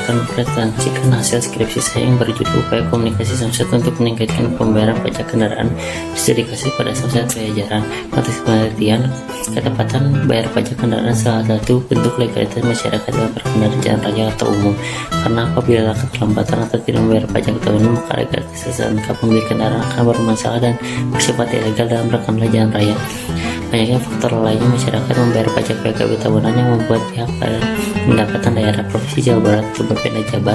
akan mempresentasikan hasil skripsi saya yang berjudul Upaya Komunikasi Samsat untuk Meningkatkan Pembayaran Pajak Kendaraan Disertifikasi pada Samsat Pajajaran. Konteks penelitian, ketepatan bayar pajak kendaraan salah satu bentuk legalitas masyarakat dalam berkendara jalan raya atau umum. Karena apabila keterlambatan atau tidak membayar pajak tahunan, maka legalitas SNK pemilik kendaraan akan bermasalah dan bersifat ilegal dalam berkendara jalan raya. Banyaknya faktor lainnya masyarakat membayar pajak PKB tahunan yang membuat pihak pendapatan daerah Provinsi Jawa Barat atau Bapenda Jabar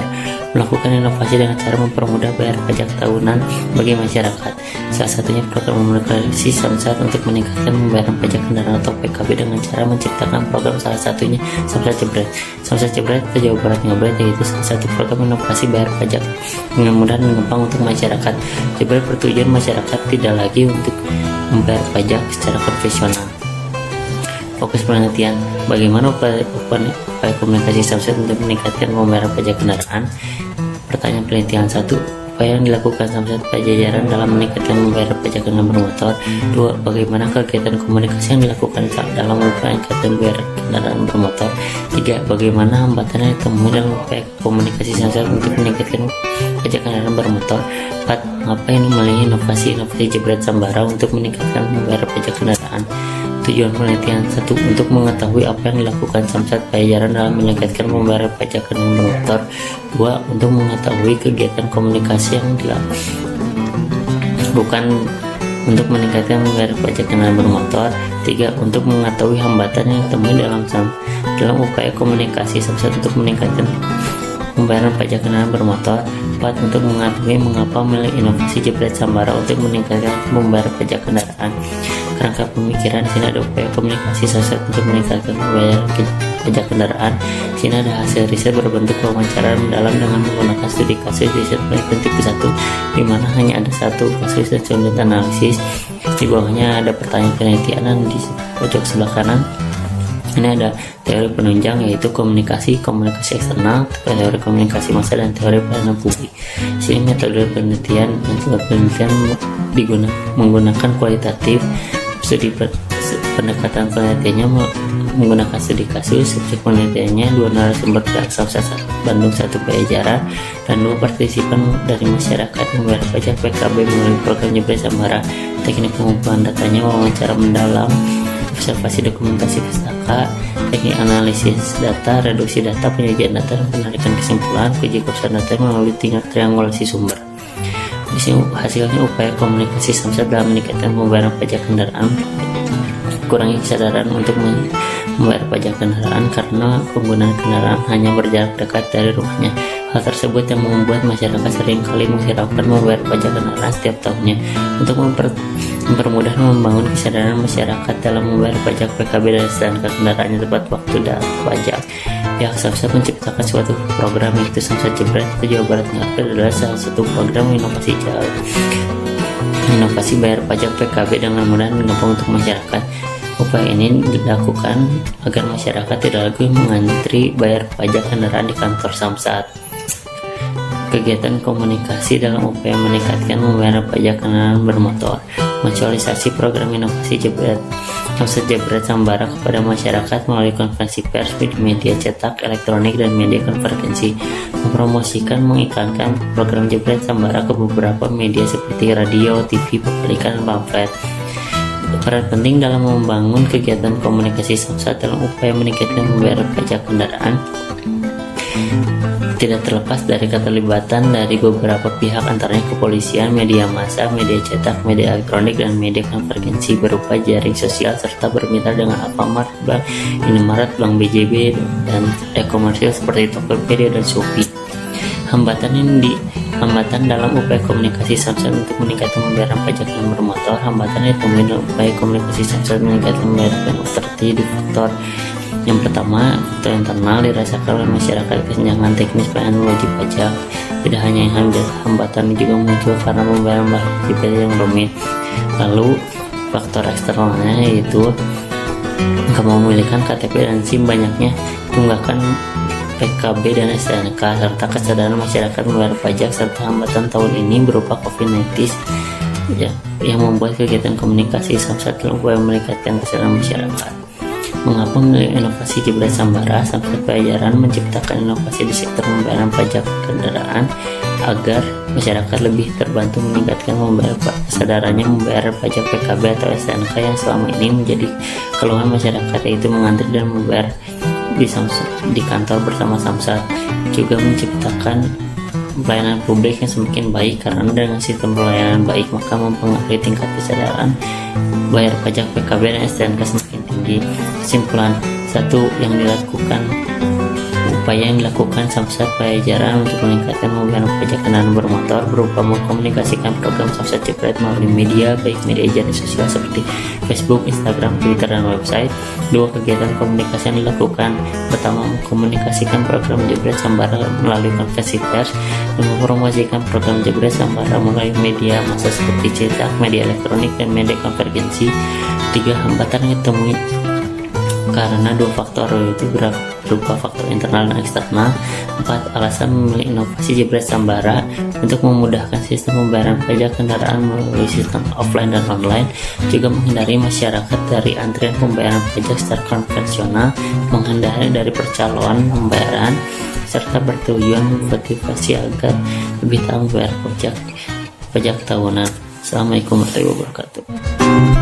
melakukan inovasi dengan cara mempermudah bayar pajak tahunan bagi masyarakat. Salah satunya program komunikasi Samsat untuk meningkatkan pembayaran pajak kendaraan atau PKB dengan cara menciptakan program, salah satunya Samsat Jebret. Samsat Jebret atau Jawa Barat Ngabret, yaitu salah satu program inovasi bayar pajak dengan mudah dan gampang untuk masyarakat. Jebret bertujuan masyarakat tidak lagi untuk membayar pajak secara konvensional. Fokus penelitian, bagaimana upaya komunikasi Samsat untuk meningkatkan pembayaran pajak kendaraan. Pertanyaan penelitian 1. Upaya yang dilakukan Samsat Pajajaran dalam meningkatkan pembayaran pajak kendaraan bermotor. 2. Bagaimana kegiatan komunikasi yang dilakukan dalam upaya meningkatkan pembayaran kendaraan bermotor. 3. Bagaimana hambatan yang ditemui dalam upaya komunikasi Samsat untuk meningkatkan pajak kendaraan bermotor. 4. Mengapa ini memilih inovasi Jebret Sambara untuk meningkatkan pembayaran pajak kendaraan. Tujuan penelitian 1. Untuk mengetahui apa yang dilakukan Samsat Pajajaran dalam meningkatkan pembayaran pajak kendaraan bermotor. 2. Untuk mengetahui kegiatan komunikasi yang dilakukan untuk meningkatkan pembayaran pajak kendaraan bermotor. 3. Untuk mengetahui hambatan yang ditemui dalam upaya komunikasi Samsat untuk meningkatkan pembayaran pajak kendaraan bermotor. 4. Untuk mengetahui mengapa memilih inovasi Jebret Sambara untuk meningkatkan pembayaran pajak kendaraan. Kerangka pemikiran, di sini ada upaya komunikasi Samsat untuk meningkatkan pembayaran pajak kendaraan. Di sini ada hasil riset berbentuk wawancara mendalam dengan menggunakan studi kasus riset penelitian tipe 1, di mana hanya ada satu kasus dan sumber analisis. Di bawahnya ada pertanyaan penelitian dan di pojok sebelah kanan ini ada teori penunjang, yaitu komunikasi eksternal, teori komunikasi massa, dan teori pelayanan publik. Sini metode penelitian menggunakan kualitatif. Studi pendekatan penelitiannya menggunakan studi kasus. Subjek penelitiannya 2 narasumber dari Samsat Bandung 1 Pajajaran dan 2 partisipan dari masyarakat membayar pajak PKB melalui program Jebret Sambara. Teknik pengumpulan datanya wawancara mendalam, observasi dokumentasi pustaka, teknik analisis data, reduksi data, penyajian data, dan penarikan kesimpulan, uji keabsahan data melalui tingkat triangulasi sumber. Di sini hasilnya upaya komunikasi Samsat dalam meningkatkan pembayaran pajak kendaraan. Kurangi kesadaran untuk membayar pajak kendaraan karena penggunaan kendaraan hanya berjarak dekat dari rumahnya. Hal tersebut yang membuat masyarakat seringkali menghiraukan membayar pajak kendaraan setiap tahunnya. Untuk mempermudah membangun kesadaran masyarakat dalam membayar pajak PKB dan STNK kendaraannya tepat waktu dan pajak, pihak Samsat menciptakan suatu program, yaitu Samsat Jebret atau Jawa Barat Ngabret adalah salah satu program inovasi bayar pajak PKB dengan mudah dan gampang untuk masyarakat. Upaya ini dilakukan agar masyarakat tidak lagi mengantri bayar pajak kendaraan di kantor Samsat. Kegiatan komunikasi dalam upaya meningkatkan pembayaran pajak kendaraan bermotor. Mensualisasi program inovasi Samsat Jebret Sambara kepada masyarakat melalui konferensi pers, media cetak, elektronik, dan media konferensi. Mempromosikan, mengiklankan program Jebret Sambara ke beberapa media seperti radio, TV, pabrikan, dan pamflet. Peran penting dalam membangun kegiatan komunikasi Samsat dalam upaya meningkatkan pembayaran pajak kendaraan tidak terlepas dari keterlibatan dari beberapa pihak, antaranya kepolisian, media massa, media cetak, media elektronik, dan media konvergensi berupa jaring sosial, serta bermitra dengan Alfamart, Bank Indomaret, Bank BJB, dan e-komersil seperti Tokopedia dan Shopee. Hambatan dalam upaya komunikasi Samsat untuk meningkatkan pembayaran pajak kendaraan bermotor. Hambatan yang ditemui dalam upaya komunikasi Samsat meningkatkan pembayaran pajak terdiri di faktor. Yang pertama, faktor internal dirasakan oleh masyarakat, kesenjangan teknis pelayanan wajib pajak. Tidak hanya yang hambatan juga muncul karena pembayaran wajib pajak yang rumit. Lalu faktor eksternalnya yaitu kepemilikan KTP dan SIM, banyaknya tunggakan PKB dan STNK, serta kesadaran masyarakat membayar pajak, serta hambatan tahun ini berupa COVID-19 yang membuat kegiatan komunikasi Samsat dalam upaya meningkatkan kesadaran masyarakat. Mengapa inovasi Jebret Sambara Samsat Pajajaran menciptakan inovasi di sektor pembayaran pajak kendaraan agar masyarakat lebih terbantu meningkatkan kesadarannya membayar pajak PKB atau STNK yang selama ini menjadi keluhan masyarakat, yaitu mengantri dan membayar di kantor bersama Samsat. Juga menciptakan pelayanan publik yang semakin baik, karena dengan sistem pelayanan baik maka mempengaruhi tingkat kesadaran bayar pajak PKB dan STNK semakin tinggi. Kesimpulan, upaya yang dilakukan Samsat Pajajaran untuk meningkatkan pembayaran pajak kendaraan bermotor berupa mengkomunikasikan program Samsat Jebret melalui media, baik media jaring sosial seperti Facebook, Instagram, Twitter, dan website. 2. Kegiatan komunikasi yang dilakukan: pertama, mengkomunikasikan program Jebret Sambara melalui konferensi pers dan mempromosikan program Jebret Sambara melalui media massa seperti cetak, media elektronik, dan media konvergensi. 3. Hambatan yang ditemui karena 2 faktor, yaitu berupa faktor internal dan eksternal. 4. Alasan memilih inovasi Jebret Sambara untuk memudahkan sistem pembayaran pajak kendaraan melalui sistem offline dan online, juga menghindari masyarakat dari antrian pembayaran pajak secara konvensional, menghindari dari percaloan pembayaran, serta bertujuan memotivasi agar lebih tahu membayar pajak tahunan. Assalamualaikum warahmatullahi wabarakatuh.